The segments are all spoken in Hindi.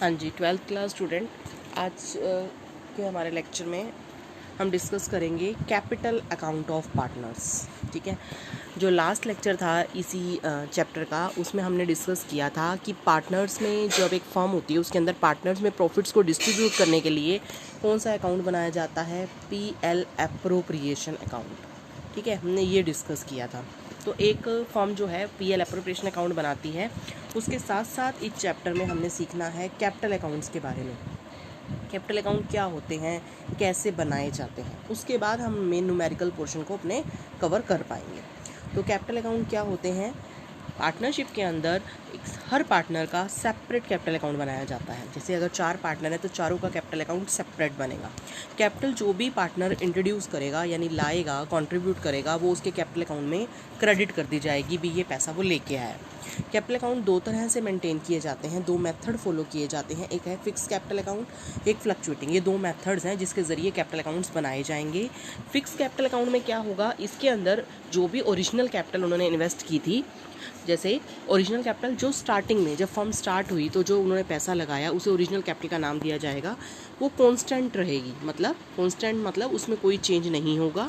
हाँ जी, 12th क्लास स्टूडेंट। आज के हमारे लेक्चर में हम डिस्कस करेंगे कैपिटल अकाउंट ऑफ पार्टनर्स। ठीक है, जो लास्ट लेक्चर था इसी चैप्टर का, उसमें हमने डिस्कस किया था कि पार्टनर्स में जब एक फर्म होती है उसके अंदर पार्टनर्स में प्रॉफिट्स को डिस्ट्रीब्यूट करने के लिए कौन सा अकाउंट बनाया जाता है, पीएल एप्रोप्रिएशन अकाउंट। ठीक है, हमने ये डिस्कस किया था। तो एक फर्म जो है पीएल एप्रोप्रिएशन अकाउंट बनाती है, उसके साथ साथ इस चैप्टर में हमने सीखना है कैपिटल अकाउंट्स के बारे में। कैपिटल अकाउंट क्या होते हैं, कैसे बनाए जाते हैं, उसके बाद हम मेन न्यूमेरिकल पोर्शन को अपने कवर कर पाएंगे। तो कैपिटल अकाउंट क्या होते हैं, पार्टनरशिप के अंदर हर पार्टनर का सेपरेट कैपिटल अकाउंट बनाया जाता है। जैसे अगर 4 पार्टनर है तो चारों का कैपिटल अकाउंट सेपरेट बनेगा। कैपिटल जो भी पार्टनर इंट्रोड्यूस करेगा यानी लाएगा, कंट्रीब्यूट करेगा, वो उसके कैपिटल अकाउंट में क्रेडिट कर दी जाएगी भी ये पैसा वो लेके आया। कैपिटल अकाउंट 2 तरह से मेंटेन किए जाते हैं, 2 मेथड फॉलो किए जाते हैं। एक है फिक्स कैपिटल अकाउंट, एक फ्लक्चुएटिंग। ये 2 मेथड्स हैं जिसके ज़रिए कैपिटल अकाउंट्स बनाए जाएंगे। फिक्स कैपिटल अकाउंट में क्या होगा, इसके अंदर जो भी ओरिजिनल कैपिटल उन्होंने इन्वेस्ट की थी, जैसे ओरिजिनल कैपिटल जो स्टार्टिंग में जब फर्म स्टार्ट हुई तो जो उन्होंने पैसा लगाया उसे ओरिजिनल कैपिटल का नाम दिया जाएगा, वो कांस्टेंट रहेगी। मतलब कांस्टेंट मतलब उसमें कोई चेंज नहीं होगा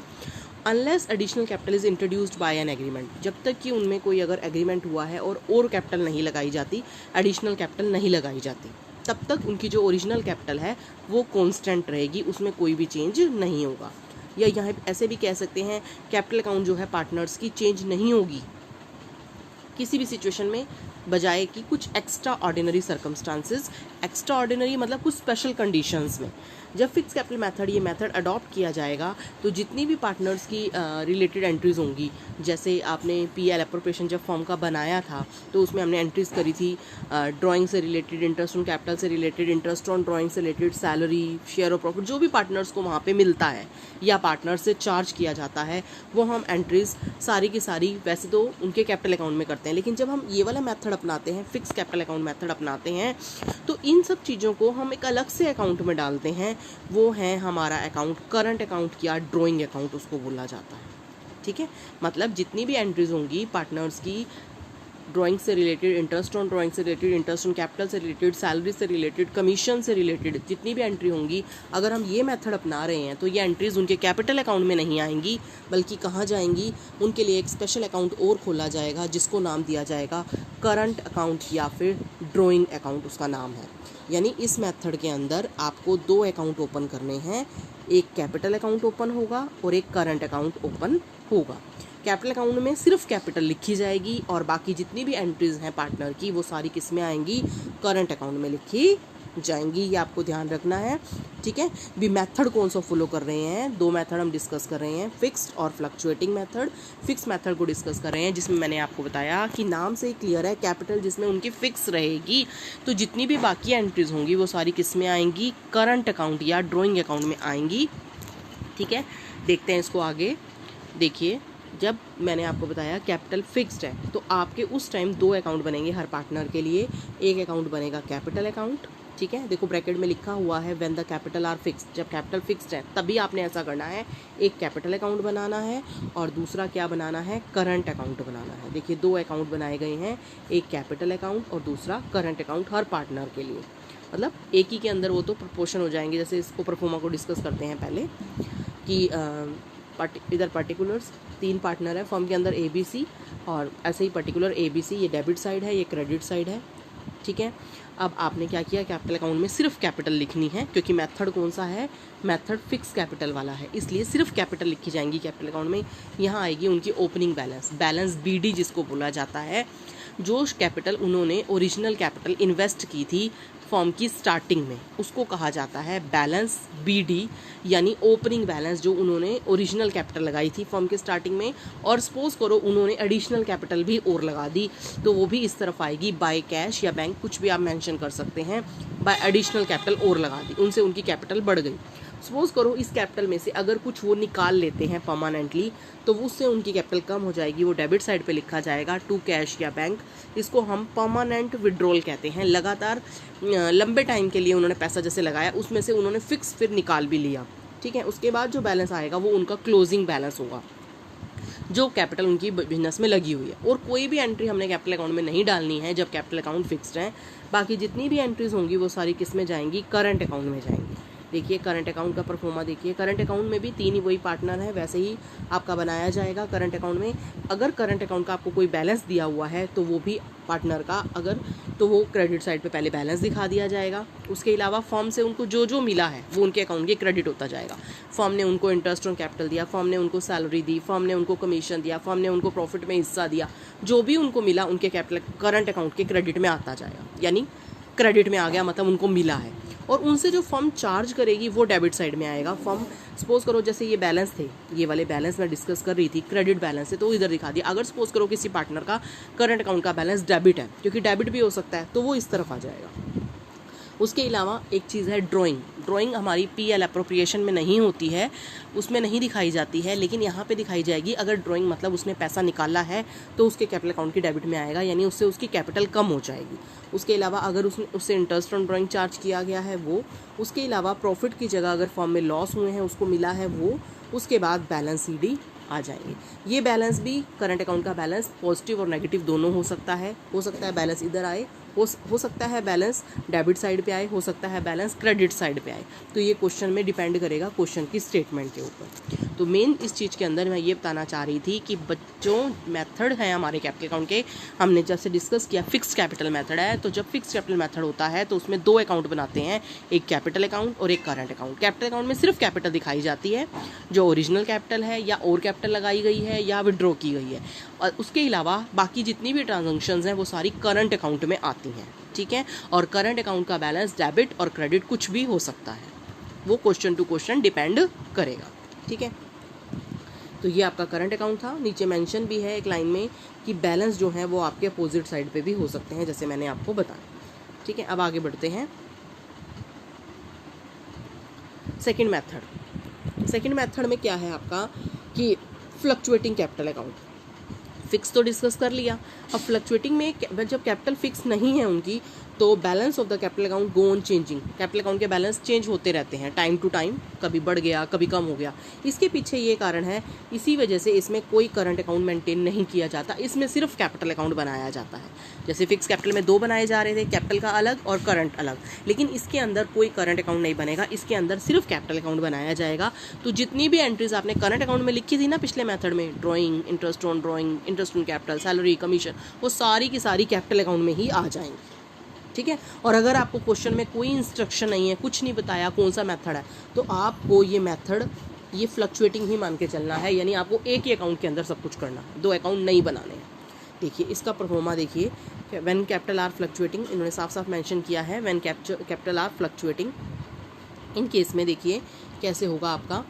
unless additional capital is introduced by an agreement. जब तक कि उनमें कोई अगर एग्रीमेंट हुआ है और कैपिटल नहीं लगाई जाती, एडिशनल कैपिटल नहीं लगाई जाती, तब तक उनकी जो ओरिजिनल कैपिटल है वो कांस्टेंट रहेगी, उसमें कोई भी चेंज नहीं होगा। या यहाँ ऐसे भी कह सकते हैं कैपिटल अकाउंट जो है पार्टनर्स की चेंज नहीं होगी किसी भी सिचुएशन में, बजाय कि कुछ extra ordinary circumstances. Extra ordinary मतलब कुछ स्पेशल कंडीशंस में। जब फिक्स कैपिटल मेथड ये मेथड अडॉप्ट किया जाएगा तो जितनी भी पार्टनर्स की रिलेटेड एंट्रीज होंगी, जैसे आपने पीएल एप्रोप्रिएशन जब फॉर्म का बनाया था तो उसमें हमने एंट्रीज करी थी ड्राइंग से रिलेटेड, इंटरेस्ट ऑन कैपिटल से रिलेटेड, इंटरेस्ट ऑन ड्राइंग से related, salary, share of profit, जो भी पार्टनर्स को वहाँ पे मिलता है या पार्टनर से चार्ज किया जाता है, वो हम एंट्रीज सारी की सारी वैसे तो उनके कैपिटल अकाउंट में करते हैं। लेकिन जब हम ये वाला मेथड अपनाते हैं, फिक्स कैपिटल अकाउंट मेथड अपनाते हैं, तो इन सब चीज़ों को हम एक अलग से अकाउंट में डालते हैं। वो है हमारा अकाउंट करंट अकाउंट या ड्राइंग अकाउंट उसको बोला जाता है। ठीक है, मतलब जितनी भी एंट्रीज होंगी पार्टनर्स की, ड्राइंग से रिलेटेड, इंटरेस्ट ऑन ड्राइंग से रिलेटेड, इंटरेस्ट ऑन कैपिटल से रिलेटेड, सैलरी से रिलेटेड, कमीशन से रिलेटेड, जितनी भी एंट्री होंगी, अगर हम ये मेथड अपना रहे हैं तो ये एंट्रीज उनके कैपिटल अकाउंट में नहीं आएंगी, बल्कि कहाँ जाएंगी, उनके लिए एक स्पेशल अकाउंट और खोला जाएगा जिसको नाम दिया जाएगा करंट अकाउंट या फिर ड्राइंग अकाउंट उसका नाम है। यानी इस मेथड के अंदर आपको 2 अकाउंट ओपन करने हैं, एक कैपिटल अकाउंट ओपन होगा और एक करंट अकाउंट ओपन होगा। कैपिटल अकाउंट में सिर्फ कैपिटल लिखी जाएगी और बाकी जितनी भी एंट्रीज हैं पार्टनर की वो सारी किस में आएंगी, करंट अकाउंट में लिखी जाएंगी। ये आपको ध्यान रखना है। ठीक है, भी मेथड कौन सा फॉलो कर रहे हैं, 2 मेथड हम डिस्कस कर रहे हैं, फिक्स्ड और फ्लक्चुएटिंग मेथड। फिक्स मेथड को डिस्कस कर रहे हैं जिसमें मैंने आपको बताया कि नाम से ही क्लियर है, कैपिटल जिसमें उनकी फिक्स रहेगी, तो जितनी भी बाकी एंट्रीज होंगी वो सारी किस में आएंगी, करंट अकाउंट या ड्राइंग अकाउंट में आएंगी। ठीक है, देखते हैं इसको आगे। देखिए, जब मैंने आपको बताया कैपिटल फिक्स्ड है तो आपके उस टाइम 2 अकाउंट बनेंगे हर पार्टनर के लिए। एक अकाउंट बनेगा कैपिटल अकाउंट, ठीक है, देखो ब्रैकेट में लिखा हुआ है when the capital R fixed. जब कैपिटल फिक्स्ड है तभी आपने ऐसा करना है, एक कैपिटल अकाउंट बनाना है और दूसरा क्या बनाना है, करंट अकाउंट बनाना है। देखिए 2 अकाउंट बनाए गए हैं, एक कैपिटल अकाउंट और दूसरा करंट अकाउंट हर पार्टनर के लिए। मतलब एक ही के अंदर वो तो प्रोपोर्शन हो जाएंगे। जैसे इसको परफॉर्मा को डिस्कस करते हैं पहले कि इधर पर्टिकुलर्स 3 पार्टनर है फर्म के अंदर ABC, और ऐसे ही पर्टिकुलर ABC, ये डेबिट साइड है, ये क्रेडिट साइड है। ठीक है, अब आपने क्या किया, कैपिटल अकाउंट में सिर्फ कैपिटल लिखनी है, क्योंकि मेथड कौन सा है, मेथड फिक्स कैपिटल वाला है, इसलिए सिर्फ कैपिटल लिखी जाएंगी कैपिटल अकाउंट में। यहाँ आएगी उनकी ओपनिंग बैलेंस, बैलेंस BD जिसको बोला जाता है। जो कैपिटल उन्होंने ओरिजिनल कैपिटल इन्वेस्ट की थी फॉर्म की स्टार्टिंग में, उसको कहा जाता है बैलेंस BD, यानी ओपनिंग बैलेंस जो उन्होंने ओरिजिनल कैपिटल लगाई थी फॉर्म के स्टार्टिंग में। और सपोज करो उन्होंने एडिशनल कैपिटल भी और लगा दी तो वो भी इस तरफ आएगी, बाय कैश या बैंक, कुछ भी आप मेंशन कर सकते हैं, बाय एडिशनल कैपिटल और लगा दी, उनसे उनकी कैपिटल बढ़ गई। सपोज करो इस कैपिटल में से अगर कुछ वो निकाल लेते हैं परमानेंटली तो उससे उनकी कैपिटल कम हो जाएगी, वो डेबिट साइड पे लिखा जाएगा टू कैश या बैंक। इसको हम परमानेंट विड्रॉल कहते हैं। लगातार लंबे टाइम के लिए उन्होंने पैसा जैसे लगाया, उसमें से उन्होंने फिक्स फिर निकाल भी लिया। ठीक है, उसके बाद जो बैलेंस आएगा वो उनका क्लोजिंग बैलेंस होगा। जो कैपिटल उनकी बिजनेस में लगी हुई है। और कोई भी एंट्री हमने कैपिटल अकाउंट में नहीं डालनी है जब कैपिटल अकाउंट फिक्स्ड है। बाकी जितनी भी एंट्रीज होंगी वो सारी किस में जाएंगी, करंट अकाउंट में जाएंगी। देखिए करंट अकाउंट का परफॉर्मा देखिए, करंट अकाउंट में भी 3 ही वही पार्टनर है, वैसे ही आपका बनाया जाएगा। करंट अकाउंट में अगर करंट अकाउंट का आपको कोई बैलेंस दिया हुआ है तो वो भी पार्टनर का अगर तो वो क्रेडिट साइड पे पहले बैलेंस दिखा दिया जाएगा। उसके अलावा फर्म से उनको जो जो मिला है वो उनके अकाउंट के क्रेडिट होता जाएगा। फर्म ने उनको इंटरेस्ट ऑन कैपिटल दिया, फर्म ने उनको सैलरी दी, फर्म ने उनको कमीशन दिया, फर्म ने उनको प्रॉफिट में हिस्सा दिया, जो भी उनको मिला उनके कैपिटल करंट अकाउंट के क्रेडिट में आता जाएगा। यानी क्रेडिट में आ गया मतलब उनको मिला है। और उनसे जो फर्म चार्ज करेगी वो डेबिट साइड में आएगा। फर्म सपोज करो जैसे ये बैलेंस थे, ये वाले बैलेंस मैं डिस्कस कर रही थी, क्रेडिट बैलेंस है तो इधर दिखा दिया। अगर सपोज करो किसी पार्टनर का करंट अकाउंट का बैलेंस डेबिट है, क्योंकि डेबिट भी हो सकता है, तो वो इस तरफ आ जाएगा। उसके अलावा एक चीज़ है ड्राइंग। ड्राइंग हमारी पीएल अप्रोप्रिएशन में नहीं होती है, उसमें नहीं दिखाई जाती है, लेकिन यहाँ पे दिखाई जाएगी। अगर ड्राइंग मतलब उसने पैसा निकाला है तो उसके कैपिटल अकाउंट की डेबिट में आएगा, यानी उससे उसकी कैपिटल कम हो जाएगी। उसके अलावा अगर उससे इंटरेस्ट ऑन ड्राइंग चार्ज किया गया है वो, उसके अलावा प्रॉफिट की जगह अगर फर्म में लॉस हुए हैं उसको मिला है वो, उसके बाद बैलेंस सीडी आ जाएंगे। ये बैलेंस भी करंट अकाउंट का बैलेंस पॉजिटिव और नेगेटिव दोनों हो सकता है। हो सकता है बैलेंस इधर आए, हो सकता है बैलेंस डेबिट साइड पे आए, हो सकता है बैलेंस क्रेडिट साइड पे आए। तो ये क्वेश्चन में डिपेंड करेगा क्वेश्चन की स्टेटमेंट के ऊपर। तो मेन इस चीज़ के अंदर मैं ये बताना चाह रही थी कि बच्चों मेथड है हमारे कैपिटल अकाउंट के, हमने जैसे डिस्कस किया फिक्स कैपिटल मेथड है। तो जब फिक्स कैपिटल मेथड होता है तो उसमें 2 अकाउंट बनाते हैं, एक कैपिटल अकाउंट और एक करंट अकाउंट। कैपिटल अकाउंट में सिर्फ कैपिटल दिखाई जाती है, जो ओरिजिनल कैपिटल है या और कैपिटल लगाई गई है या विड्रॉ की गई है, और उसके अलावा बाकी जितनी भी ट्रांजैक्शंस हैं वो सारी करंट अकाउंट में आती हैं। ठीक है, और करंट अकाउंट का बैलेंस डेबिट और क्रेडिट कुछ भी हो सकता है, वो क्वेश्चन टू क्वेश्चन डिपेंड करेगा। ठीक है, तो ये आपका करंट अकाउंट था। नीचे मेंशन भी है एक लाइन में कि बैलेंस जो है वो आपके अपोजिट साइड पे भी हो सकते हैं, जैसे मैंने आपको बताया। ठीक है, अब आगे बढ़ते हैं। सेकंड मेथड, सेकंड मेथड में क्या है आपका कि फ्लक्चुएटिंग कैपिटल अकाउंट। फिक्स तो डिस्कस कर लिया, अब फ्लक्चुएटिंग में जब कैपिटल फिक्स नहीं है उनकी तो balance of the capital account go on changing. Capital account के बैलेंस चेंज होते रहते हैं टाइम टू टाइम, कभी बढ़ गया कभी कम हो गया। इसके पीछे ये कारण है, इसी वजह से इसमें कोई करंट अकाउंट मेंटेन नहीं किया जाता, इसमें सिर्फ कैपिटल अकाउंट बनाया जाता है। जैसे फिक्स कैपिटल में 2 बनाए जा रहे थे, कैपिटल का अलग और करंट अलग, लेकिन इसके अंदर कोई करंट अकाउंट नहीं बनेगा, इसके अंदर सिर्फ कैपिटल अकाउंट बनाया जाएगा। तो जितनी भी एंट्रीज आपने करंट अकाउंट में लिखी थी ना पिछले मेथड में, drawing, interest on drawing, interest on capital, salary, commission, वो सारी की सारी कैपिटल अकाउंट में ही आ जाएंगी। ठीक है, और अगर आपको क्वेश्चन में कोई इंस्ट्रक्शन नहीं है, कुछ नहीं बताया कौन सा मेथड है, तो आपको ये मेथड ये फ्लक्चुएटिंग ही मान के चलना है, यानी आपको एक ही अकाउंट के अंदर सब कुछ करना है, 2 अकाउंट नहीं बनाने हैं। देखिए इसका परफॉर्मा देखिए, व्हेन कैपिटल आर फ्लक्चुएटिंग, इन्होंने साफ साफ मेंशन किया है when capital R fluctuating. In case में देखिए कैसे होगा आपका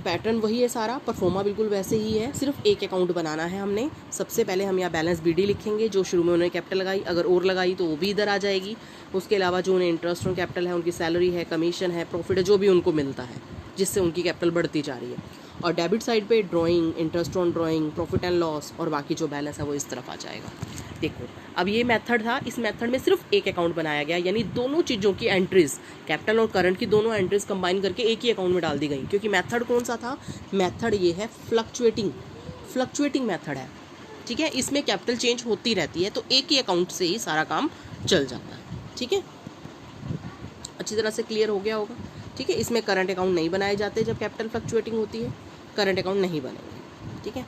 पैटर्न, वही है सारा, परफॉर्मा बिल्कुल वैसे ही है, सिर्फ एक अकाउंट बनाना है हमने। सबसे पहले हम यहाँ बैलेंस बीडी लिखेंगे, जो शुरू में उन्होंने कैपिटल लगाई, अगर और लगाई तो वो भी इधर आ जाएगी। उसके अलावा जो उन्हें इंटरेस्ट ऑन कैपिटल है, उनकी सैलरी है, कमीशन है, प्रॉफिट है, जो भी उनको मिलता है जिससे उनकी कैपिटल बढ़ती जा रही है। और डेबिट साइड पे drawing, interest on drawing, profit and loss, और बाकी जो बैलेंस है वो इस तरफ आ जाएगा। देखो अब ये मेथड था, इस मेथड में सिर्फ एक अकाउंट बनाया गया, यानी दोनों चीज़ों की एंट्रीज, कैपिटल और करंट की दोनों एंट्रीज कंबाइन करके एक ही अकाउंट में डाल दी गई। क्योंकि मेथड कौन सा था, मेथड ये है फ्लक्चुएटिंग मेथड है। ठीक है, इसमें कैपिटल चेंज होती रहती है, तो एक ही अकाउंट से ही सारा काम चल जाता है। ठीक है, अच्छी तरह से क्लियर हो गया होगा। ठीक है, इसमें करंट अकाउंट नहीं बनाए जाते जब कैपिटल फ्लक्चुएटिंग होती है, करंट अकाउंट नहीं बनेंगे। ठीक है,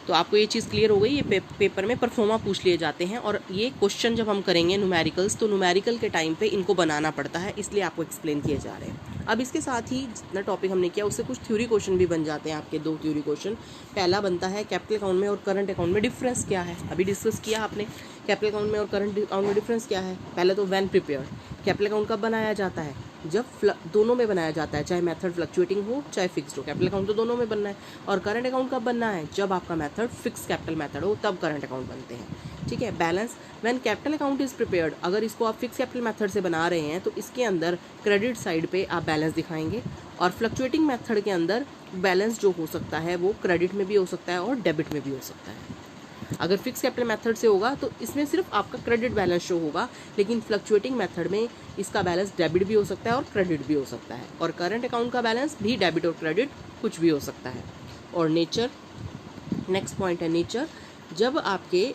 तो आपको ये चीज़ क्लियर हो गई। ये पेपर में परफॉर्मा पूछ लिए जाते हैं, और ये क्वेश्चन जब हम करेंगे न्यूमेरिकल्स, तो न्यूमेरिकल के टाइम पे इनको बनाना पड़ता है, इसलिए आपको एक्सप्लेन किए जा रहे हैं। अब इसके साथ ही जितना टॉपिक हमने किया उससे कुछ थ्योरी क्वेश्चन भी बन जाते हैं आपके, 2 थ्योरी क्वेश्चन। पहला बनता है कैपिटल अकाउंट में और करंट अकाउंट में डिफरेंस क्या है, अभी डिस्कस किया आपने। कैपिटल अकाउंट में और करंट अकाउंट में डिफरेंस क्या है, पहले तो व्हेन प्रिपेयर्ड, कैपिटल अकाउंट कब बनाया जाता है, जब दोनों में बनाया जाता है, चाहे मेथड फ्लक्चुएटिंग हो चाहे फिक्स्ड हो। कैपिटल अकाउंट तो दोनों में बनना है। और करंट अकाउंट कब बनना है, जब आपका मेथड फिक्स कैपिटल मेथड हो, तब करंट अकाउंट बनते हैं। ठीक है, balance when capital account is prepared, अगर इसको आप फिक्स कैपिटल मेथड से बना रहे हैं तो इसके अंदर क्रेडिट साइड पे आप बैलेंस दिखाएंगे, और फ्लक्चुएटिंग मेथड के अंदर बैलेंस जो हो सकता है वो क्रेडिट में भी हो सकता है और डेबिट में भी हो सकता है। अगर फिक्स कैपिटल मेथड से होगा तो इसमें सिर्फ आपका क्रेडिट बैलेंस शो होगा, लेकिन फ्लक्चुएटिंग मेथड में इसका बैलेंस डेबिट भी हो सकता है और क्रेडिट भी हो सकता है। और करंट अकाउंट का बैलेंस भी डेबिट और क्रेडिट कुछ भी हो सकता है। और नेचर नेक्स्ट पॉइंट है नेचर। जब आपके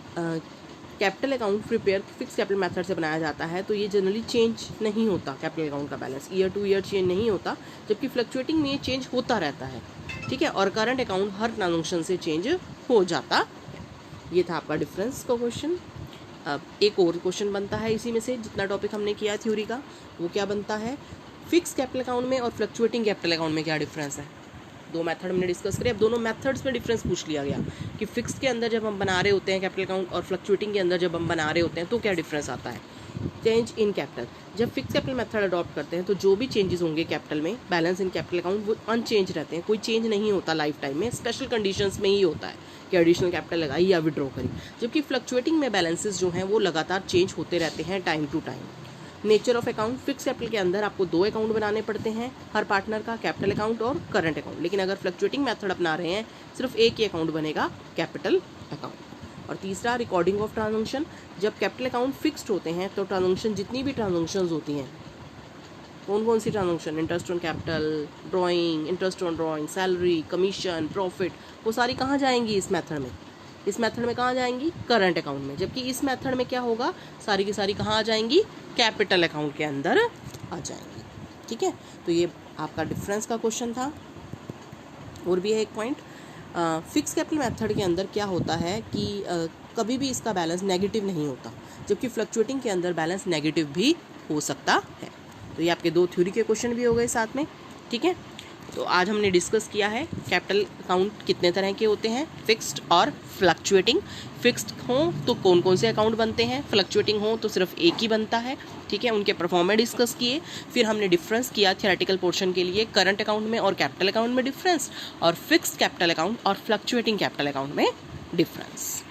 capital account prepare fix capital method से बनाया जाता है तो ये जनरली चेंज नहीं होता, कैपिटल अकाउंट का balance year two year change नहीं होता, जबकि फ्लक्चुएटिंग में ये चेंज होता रहता है, ठीक है। और करंट अकाउंट हर ट्रांजेक्शन से चेंज हो जाता है। ये था आपका डिफरेंस का क्वेश्चन। अब एक और क्वेश्चन बनता है इसी में से, जितना टॉपिक हमने किया थ्योरी का, वो क्या बनता है, फिक्स कैपिटल अकाउंट में और फ्लक्चुएटिंग कैपिटल अकाउंट में क्या डिफरेंस है। दो मेथड हमने डिस्कस करे, अब दोनों मेथड्स में डिफरेंस पूछ लिया गया कि फिक्स के अंदर जब हम बना रहे होते हैं कैपिटल अकाउंट और फ्लक्चुएटिंग के अंदर जब हम बना रहे होते हैं तो क्या डिफरेंस आता है। चेंज इन कैपिटल, जब फिक्स कैपिटल मेथड अडॉप्ट करते हैं तो जो भी चेंजेस होंगे कैपिटल में, बैलेंस इन कैपिटल अकाउंट वो अनचेंज रहते हैं, कोई चेंज नहीं होता लाइफ टाइम में, स्पेशल कंडीशंस में ही होता है कि एडिशनल कैपिटल लगाई या विड्रॉ करी। जबकि फ्लक्चुएटिंग में बैलेंसेस जो हैं वो लगातार चेंज होते रहते हैं time to time. Nature of account, fix capital के अंदर आपको दो अकाउंट बनाने पड़ते हैं हर पार्टनर का, कैपिटल अकाउंट और करंट अकाउंट। लेकिन अगर फ्लक्चुएटिंग मेथड अपना रहे हैं सिर्फ एक ही अकाउंट बनेगा, कैपिटल अकाउंट। और तीसरा रिकॉर्डिंग ऑफ ट्रांजैक्शन, जब कैपिटल अकाउंट फिक्स्ड होते हैं तो ट्रांजैक्शन, जितनी भी ट्रांजैक्शंस होती हैं, कौन कौन सी transaction, interest on capital, drawing, interest on drawing, salary, commission, profit, वो सारी कहाँ जाएंगी इस मेथड में, इस मेथड में कहाँ जाएंगी, करंट अकाउंट में। जबकि इस मेथड में क्या होगा, सारी की सारी कहाँ आ जाएंगी, कैपिटल अकाउंट के अंदर आ जाएंगी, ठीक है। तो ये आपका डिफरेंस का क्वेश्चन था। और भी है एक पॉइंट, फिक्स कैपिटल मेथड के अंदर क्या होता है कि कभी भी इसका बैलेंस नेगेटिव नहीं होता, जबकि फ्लक्चुएटिंग के अंदर बैलेंस नेगेटिव भी हो सकता है। तो ये आपके दो थ्योरी के क्वेश्चन भी हो गए साथ में, ठीक है। तो आज हमने डिस्कस किया है कैपिटल अकाउंट कितने तरह के होते हैं, फिक्स्ड और फ्लक्चुएटिंग। फिक्स्ड हो तो कौन कौन से अकाउंट बनते हैं, फ्लक्चुएटिंग हो तो सिर्फ एक ही बनता है, ठीक है। उनके परफॉर्मेंस डिस्कस किए, फिर हमने डिफरेंस किया थियोरेटिकल पोर्शन के लिए, करंट अकाउंट में और कैपिटल अकाउंट में डिफरेंस, और फिक्स्ड कैपिटल अकाउंट और फ्लक्चुएटिंग कैपिटल अकाउंट में डिफरेंस।